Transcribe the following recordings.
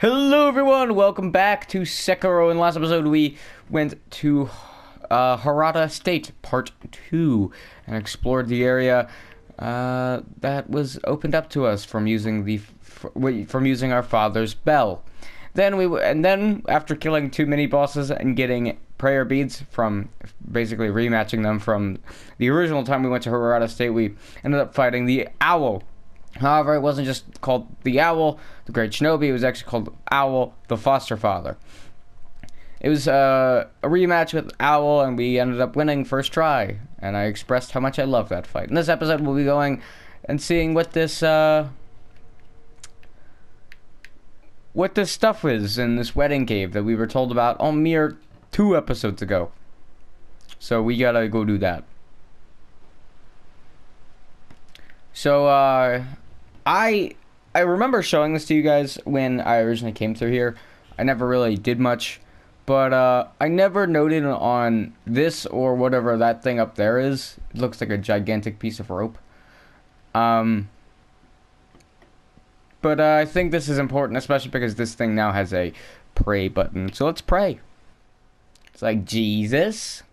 Hello everyone, welcome back to Sekiro. In the last episode we went to Harada State Part 2 and explored the area that was opened up to us from using our father's bell. Then after killing two mini bosses and getting prayer beads from basically rematching them from the original time we went to Harada State, we ended up fighting the owl. However, it wasn't just called the Owl, the Great Shinobi. It was actually called Owl, the Foster Father. It was a rematch with Owl, and we ended up winning first try. And I expressed how much I love that fight. In this episode, we'll be going and seeing what this stuff is in this wedding cave that we were told about a mere 2 episodes ago. So we gotta go do that. So, I remember showing this to you guys when I originally came through here. I never really did much, but I never noted on this or whatever that thing up there is. It looks like a gigantic piece of rope. But I think this is important, especially because this thing now has a pray button. So let's pray. It's like, Jesus.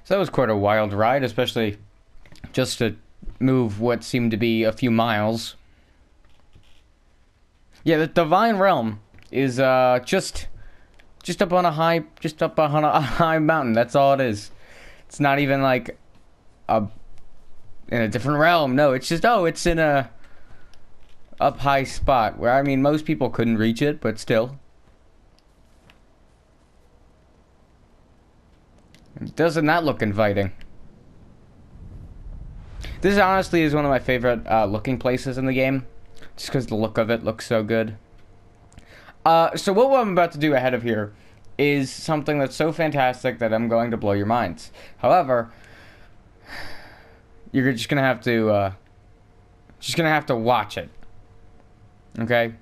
So that was quite a wild ride, especially just to move what seemed to be a few miles. Yeah, the Divine Realm is just up on a high mountain. That's all it is. It's not even like in a different realm. No, it's just it's in a up high spot where, I mean, most people couldn't reach it, but still. Doesn't that look inviting? This honestly is one of my favorite looking places in the game, just because the look of it looks so good. So what I'm about to do ahead of here is something that's so fantastic that I'm going to blow your minds. However, you're just gonna have to watch it. Okay?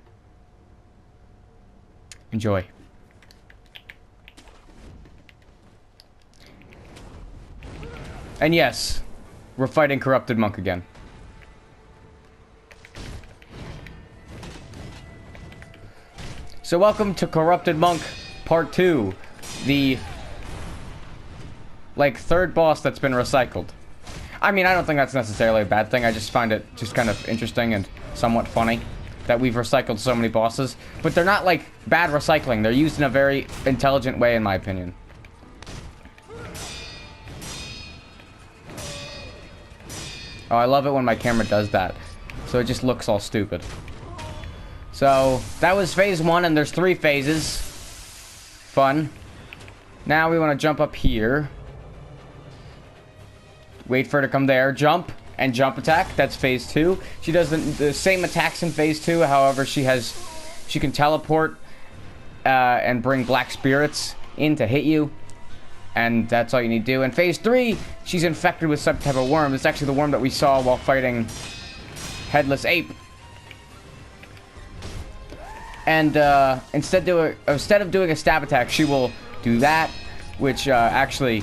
Enjoy. And yes, we're fighting Corrupted Monk again. So welcome to Corrupted Monk Part 2. The, third boss that's been recycled. I mean, I don't think that's necessarily a bad thing. I just find it just kind of interesting and somewhat funny that we've recycled so many bosses. But they're not, bad recycling. They're used in a very intelligent way, in my opinion. Oh, I love it when my camera does that. So it just looks all stupid. So, that was phase 1, and there's 3 phases. Fun. Now we want to jump up here. Wait for her to come there. Jump and jump attack. That's phase 2. She does the same attacks in phase 2. However, she can teleport and bring black spirits in to hit you. And that's all you need to do. In phase 3, she's infected with some type of worm. It's actually the worm that we saw while fighting Headless Ape. And instead of doing a stab attack, she will do that, which actually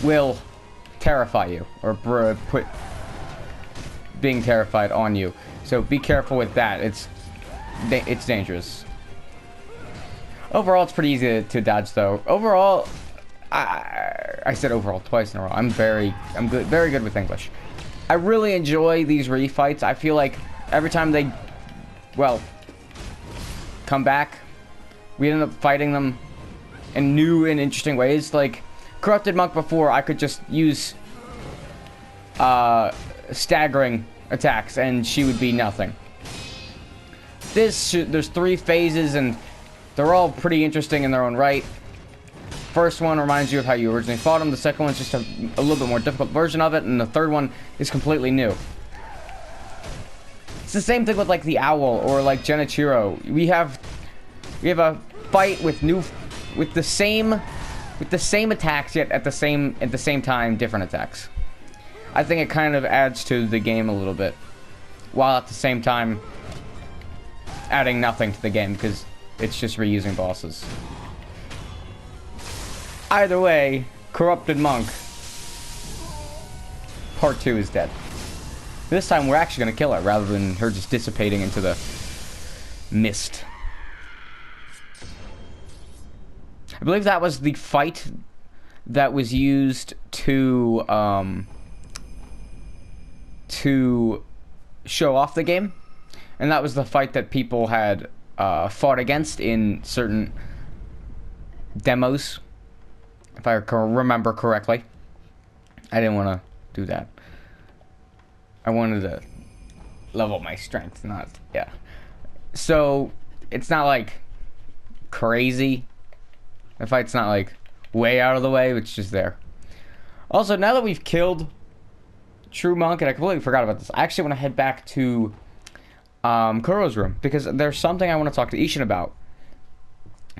will terrify you, or put being terrified on you. So be careful with that. It's dangerous. Overall, it's pretty easy to dodge, though. Overall, I said overall twice in a row. I'm very good with English. I really enjoy these refights. I feel like every time they, well, come back, we end up fighting them in new and interesting ways. Like Corrupted Monk before, I could just use staggering attacks and she would be nothing. There's 3 phases and they're all pretty interesting in their own right. First one reminds you of how you originally fought them. The second one's just a little bit more difficult version of it, and the third one is completely new. It's the same thing with like the Owl or like Genichiro. We have a fight with the same attacks, yet at the same time different attacks. I think it kind of adds to the game a little bit, while at the same time adding nothing to the game because it's just reusing bosses. Either way, Corrupted Monk Part 2 is dead. This time we're actually going to kill her rather than her just dissipating into the mist. I believe that was the fight that was used to show off the game. And that was the fight that people had fought against in certain demos, if I remember correctly. I didn't want to do that. I wanted to level my strength, not, yeah. So, it's not like crazy. The fight's not like way out of the way, it's just there. Also, now that we've killed True Monk, and I completely forgot about this, I actually want to head back to Kuro's room, because there's something I want to talk to Ishin about.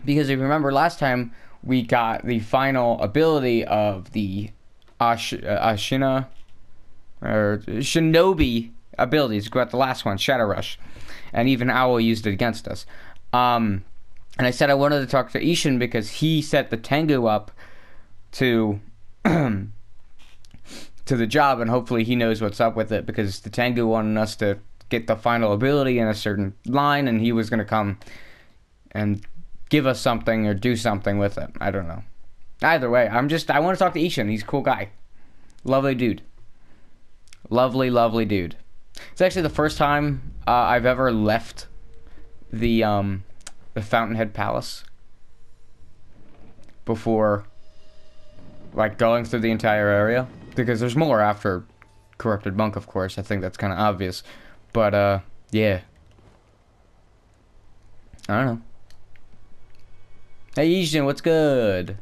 Because if you remember last time, we got the final ability of the Ashina, or Shinobi abilities. We got the last one, Shadow Rush. And even Owl used it against us. And I said I wanted to talk to Ishin because he set the Tengu up to the job, and hopefully he knows what's up with it, because the Tengu wanted us to get the final ability in a certain line, and he was going to come and give us something or do something with it. I don't know. Either way, I want to talk to Ishin. He's a cool guy. Lovely dude. Lovely dude. It's actually the first time I've ever left the Fountainhead Palace before, like, going through the entire area, because there's more after Corrupted Monk, of course. I think that's kind of obvious. But, yeah. I don't know. Hey, Ishin, what's good?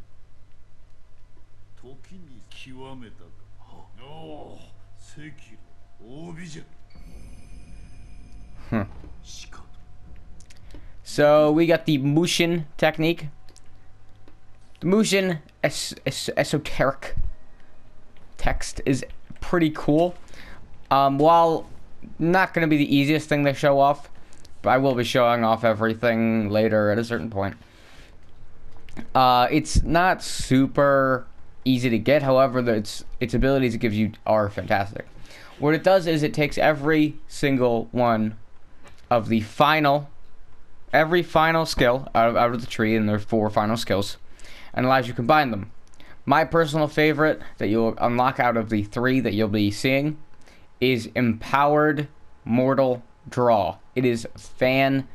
Huh. So, we got the Mushin technique. The Mushin esoteric text is pretty cool. While not going to be the easiest thing to show off, but I will be showing off everything later at a certain point. It's not super easy to get, however, its abilities it gives you are fantastic. What it does is it takes every single one of the every final skill out of the tree, and there are 4 final skills, and allows you to combine them. My personal favorite that you'll unlock out of the 3 that you'll be seeing is Empowered Mortal Draw. It is fantastic.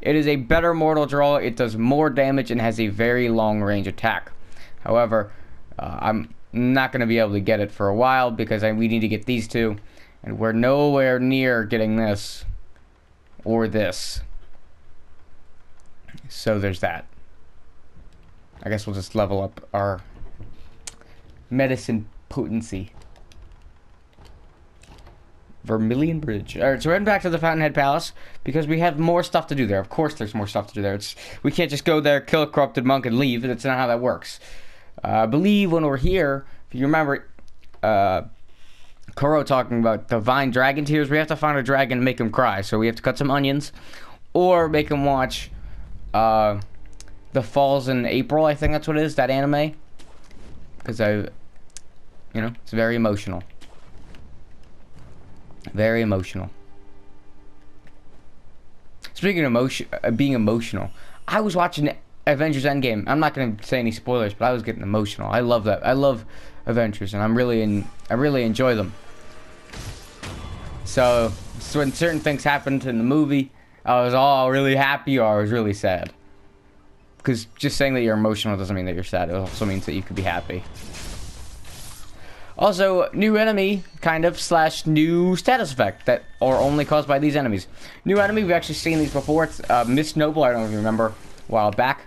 It is a better Mortal Draw. It does more damage and has a very long range attack. However, I'm not going to be able to get it for a while because we need to get these 2, and we're nowhere near getting this or this. So there's that. I guess we'll just level up our medicine potency. Vermilion Bridge. Alright, so we're heading back to the Fountainhead Palace because we have more stuff to do there. Of course there's more stuff to do there. We can't just go there, kill a corrupted monk, and leave. That's not how that works. I believe when we're here, if you remember, Kuro talking about divine dragon tears, we have to find a dragon and make him cry. So we have to cut some onions or make him watch The Falls in April, I think that's what it is, that anime. Because it's very emotional. Very emotional. Speaking of being emotional, I was watching Avengers Endgame. I'm not going to say any spoilers, but I was getting emotional. I love that. I love Avengers, and I really enjoy them. So when certain things happened in the movie, I was all really happy or I was really sad. Because just saying that you're emotional doesn't mean that you're sad. It also means that you could be happy. Also, new enemy, kind of, / new status effect that are only caused by these enemies. New enemy, we've actually seen these before. It's Mist Noble, I don't know if you remember, a while back.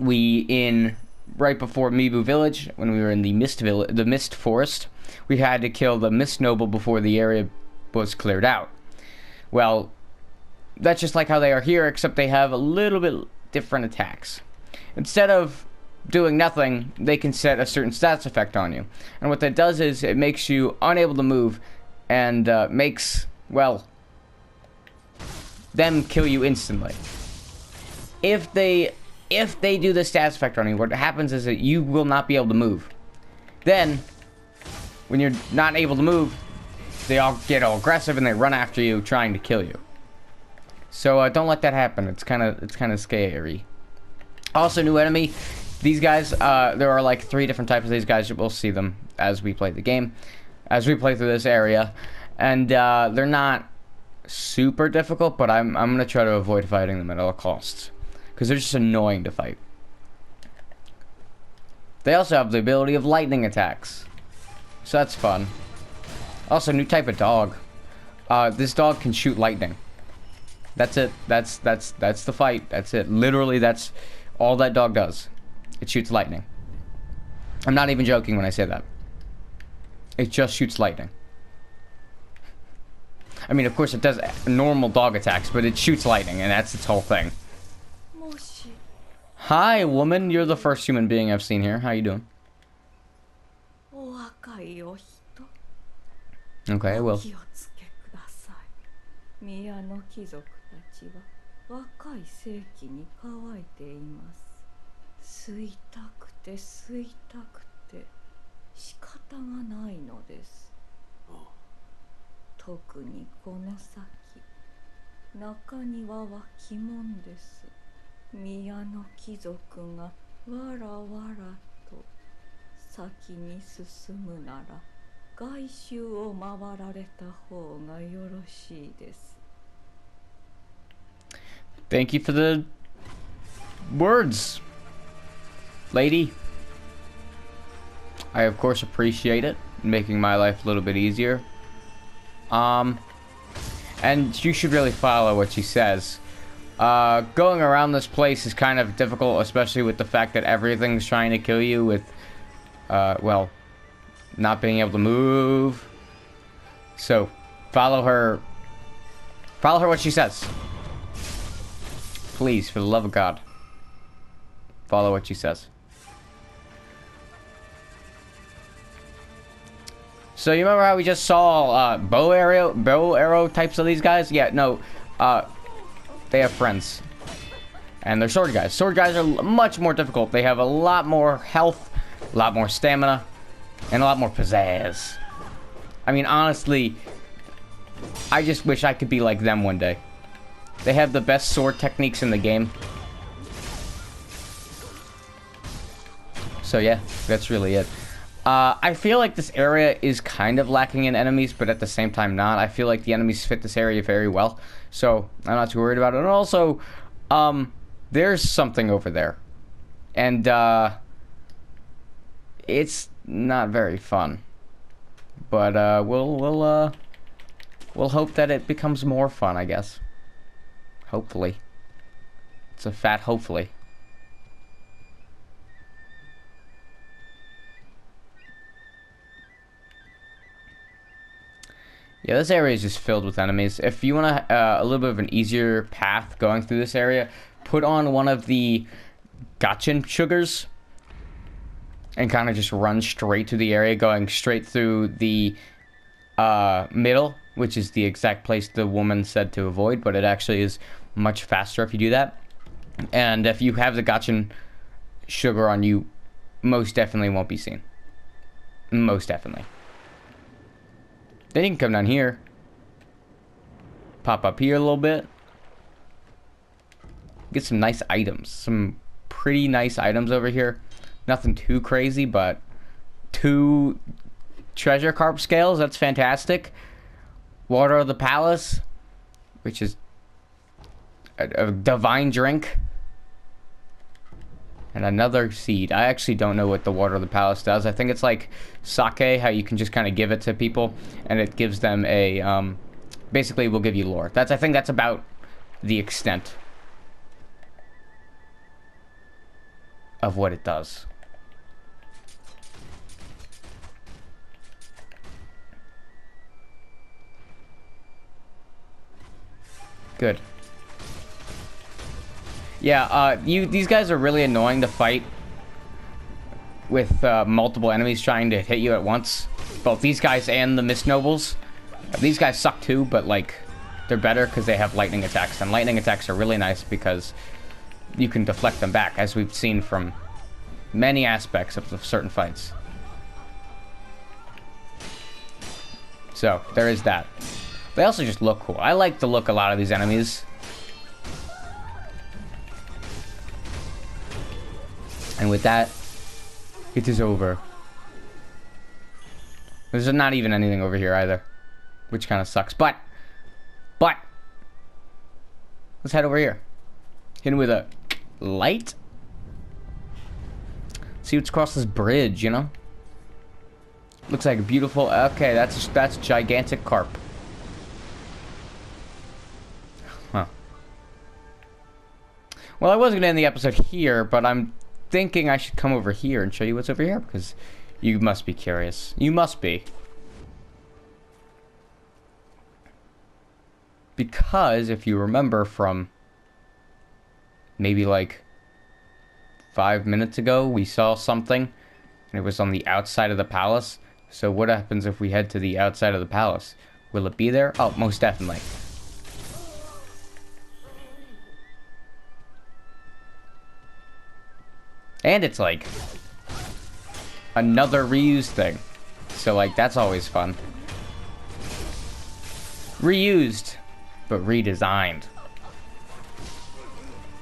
Right before Mibu Village, when we were in the Mist Forest, we had to kill the Mist Noble before the area was cleared out. Well, that's just like how they are here, except they have a little bit different attacks. Instead of doing nothing, they can set a certain stats effect on you. And what that does is it makes you unable to move and makes, well, them kill you instantly. If they do the stats effect on you, what happens is that you will not be able to move. Then, when you're not able to move, they all get all aggressive and they run after you, trying to kill you. So don't let that happen. It's kind of scary. Also, new enemy. These guys, there are like 3 different types of these guys. We'll see them as we play the game, as we play through this area, and they're not super difficult, but I'm gonna try to avoid fighting them at all costs because they're just annoying to fight. They also have the ability of lightning attacks, so that's fun. Also, new type of dog. This dog can shoot lightning. That's it. That's the fight. That's it. Literally, that's all that dog does. It shoots lightning. I'm not even joking when I say that. It just shoots lightning. I mean, of course, it does normal dog attacks, but it shoots lightning, and that's its whole thing. Hi, woman. You're the first human being I've seen here. How you doing? Okay, I will. 吸いたくて吸いたくて仕方がないのです。特にこの先、中庭は鬼門です。宮の貴族がわらわらと先に進むなら外周を回られた方がよろしいです。 Thank you for the words, lady. I of course appreciate it, making my life a little bit easier. And you should really follow what she says. Going around this place is kind of difficult, especially with the fact that everything's trying to kill you with, well, not being able to move. So, follow her what she says. Please, for the love of God. Follow what she says. So you remember how we just saw bow arrow types of these guys? Yeah, no, they have friends, and they're sword guys. Sword guys are much more difficult. They have a lot more health, a lot more stamina, and a lot more pizzazz. I mean, honestly, I just wish I could be like them one day. They have the best sword techniques in the game. So yeah, that's really it. I feel like this area is kind of lacking in enemies, but at the same time not. I feel like the enemies fit this area very well, so I'm not too worried about it. And also, there's something over there, and it's not very fun. But we'll hope that it becomes more fun, I guess. Hopefully. It's a fat hopefully. Yeah, this area is just filled with enemies. If you want a little bit of an easier path going through this area, put on one of the gotcha sugars and kind of just run straight to the area, going straight through the middle, which is the exact place the woman said to avoid, but it actually is much faster if you do that. And if you have the gotcha sugar on you, most definitely won't be seen. Most definitely. Then you can come down here. Pop up here a little bit. Get some nice items. Some pretty nice items over here. Nothing too crazy, but 2 treasure carp scales. That's fantastic. Water of the palace, which is a divine drink. And another seed. I actually don't know what the water of the palace does. I think it's like sake, how you can just kind of give it to people, and it gives them a, basically will give you lore. I think that's about the extent of what it does. Good. Yeah, these guys are really annoying to fight with multiple enemies trying to hit you at once. Both these guys and the Mist Nobles. These guys suck too, but like they're better because they have lightning attacks, and lightning attacks are really nice because you can deflect them back, as we've seen from many aspects of certain fights. So there is that. They also just look cool. I like the look of a lot of these enemies. And with that, it is over. There's not even anything over here either, which kind of sucks. But, let's head over here. Hit him with a light. See what's across this bridge, you know? Looks like a beautiful. Okay, that's gigantic carp. Huh. Well, I was gonna end the episode here, but I'm thinking I should come over here and show you what's over here, because you must be curious. You must be. Because if you remember from maybe like 5 minutes ago, we saw something and it was on the outside of the palace. So what happens if we head to the outside of the palace? Will it be there? Oh, most definitely. And it's like another reused thing. So like that's always fun. Reused, but redesigned.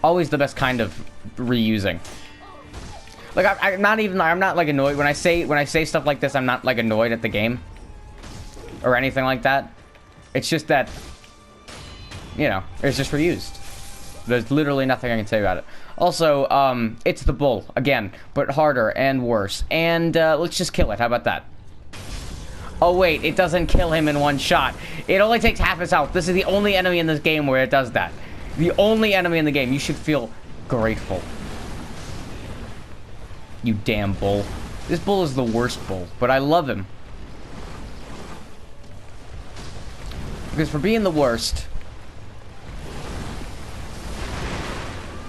Always the best kind of reusing. Like I'm not like annoyed when I say stuff like this. I'm not like annoyed at the game or anything like that. It's just that, you know, it's just reused. There's literally nothing I can say about it. Also, it's the bull again, but harder and worse. And let's just kill it. How about that? Oh wait, it doesn't kill him in one shot. It only takes half his health. This is the only enemy in this game where it does that. The only enemy in the game. You should feel grateful. You damn bull. This bull is the worst bull, but I love him. Because for being the worst,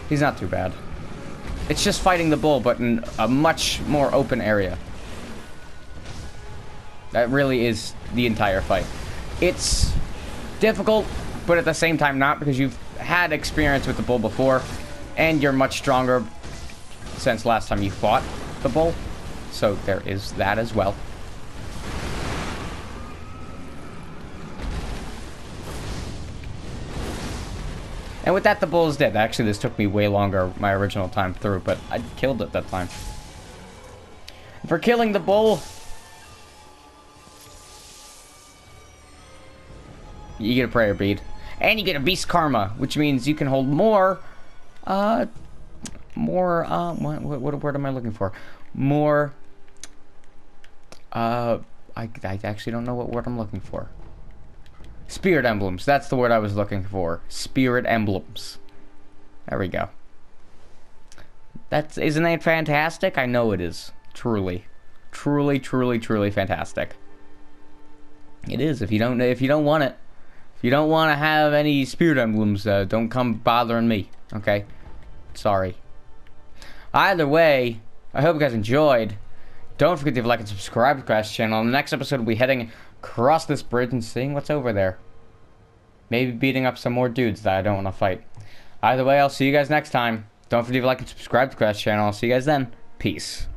he's not too bad. It's just fighting the bull, but in a much more open area. That really is the entire fight. It's difficult, but at the same time not, because you've had experience with the bull before, and you're much stronger since last time you fought the bull. So there is that as well. And with that, the bull is dead. Actually, this took me way longer, my original time through, but I killed it that time. For killing the bull, you get a prayer bead. And you get a beast karma, which means you can hold more, what word am I looking for? More, I actually don't know what word I'm looking for. Spirit emblems. That's the word I was looking for. Spirit emblems. There we go. Isn't that fantastic? I know it is. Truly. Truly, truly, truly fantastic. It is. If you don't want it, if you don't want to have any spirit emblems, don't come bothering me. Okay? Sorry. Either way, I hope you guys enjoyed. Don't forget to like and subscribe to Crash channel. In the next episode, we'll be heading across this bridge and seeing what's over there. Maybe beating up some more dudes that I don't want to fight. Either way, I'll see you guys next time. Don't forget to like and subscribe to Crash channel. I'll see you guys then. Peace.